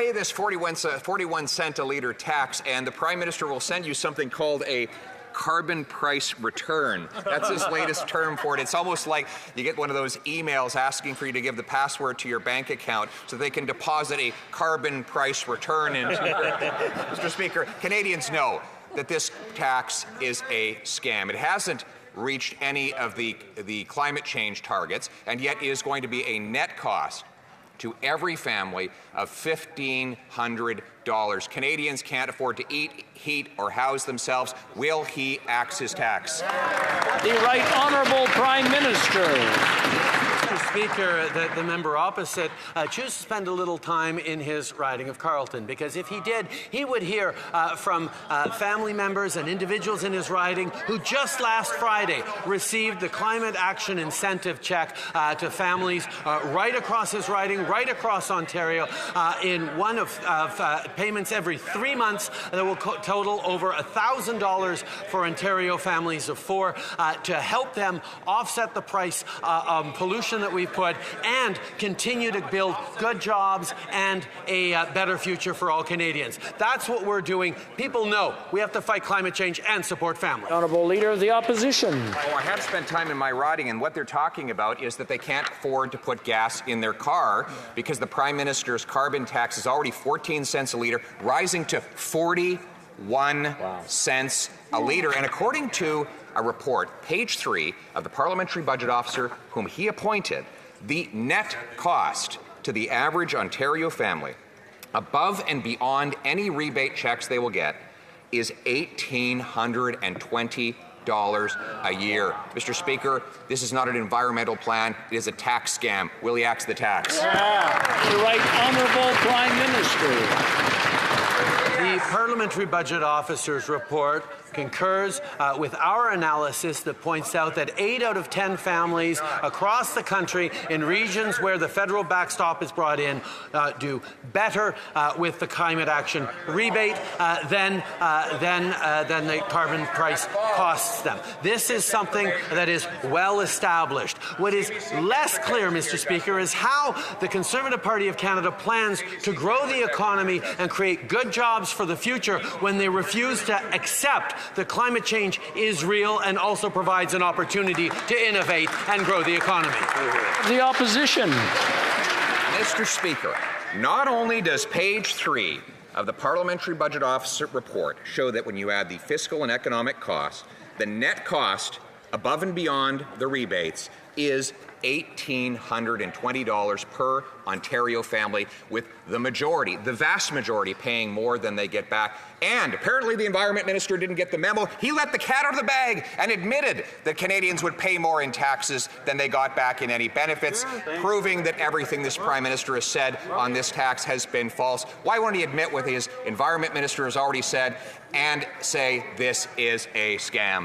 pay this 41 cent a litre tax, and the Prime Minister will send you something called a carbon price return. That's his latest term for it. It's almost like you get one of those emails asking for you to give the password to your bank account so they can deposit a carbon price return into Mr. Speaker, Canadians know that this tax is a scam. It hasn't reached any of the climate change targets, and yet is going to be a net cost to every family of $1,500. Canadians can't afford to eat, heat, or house themselves. Will he axe his tax? The Right Honourable Prime Minister. Mr. Speaker, the member opposite chooses to spend a little time in his riding of Carleton, because if he did, he would hear from family members and individuals in his riding who just last Friday received the climate action incentive check to families right across his riding, right across Ontario, in one of payments every 3 months that will total over $1,000 for Ontario families of 4 to help them offset the price of pollution that we've put and continue to build good jobs and a better future for all Canadians. That's what we're doing. People know we have to fight climate change and support families. Honourable Leader of the Opposition. Oh, I have spent time in my riding, and what they're talking about is that they can't afford to put gas in their car because the Prime Minister's carbon tax is already 14 cents a litre, rising to 41 cents a litre. And according to a report, page 3 of the Parliamentary Budget Officer whom he appointed, the net cost to the average Ontario family, above and beyond any rebate checks they will get, is $1,820 a year. Mr. Speaker, this is not an environmental plan, it is a tax scam. Will he axe the tax? Yeah. The Right Honourable Prime Minister. The Parliamentary Budget Officer's report concurs with our analysis that points out that 8 out of 10 families across the country in regions where the federal backstop is brought in do better with the climate action rebate than the carbon price costs them. This is something that is well established. What is less clear, Mr. Speaker, is how the Conservative Party of Canada plans to grow the economy and create good jobs for the future when they refuse to accept that climate change is real and also provides an opportunity to innovate and grow the economy. The Opposition. Mr. Speaker, not only does page 3 of the Parliamentary Budget Officer report show that when you add the fiscal and economic costs, the net cost above and beyond the rebates is $1,820 per Ontario family, with the majority, the vast majority, paying more than they get back. And apparently the Environment Minister didn't get the memo. He let the cat out of the bag and admitted that Canadians would pay more in taxes than they got back in any benefits, proving that everything this Prime Minister has said on this tax has been false. Why won't he admit what his Environment Minister has already said and say this is a scam?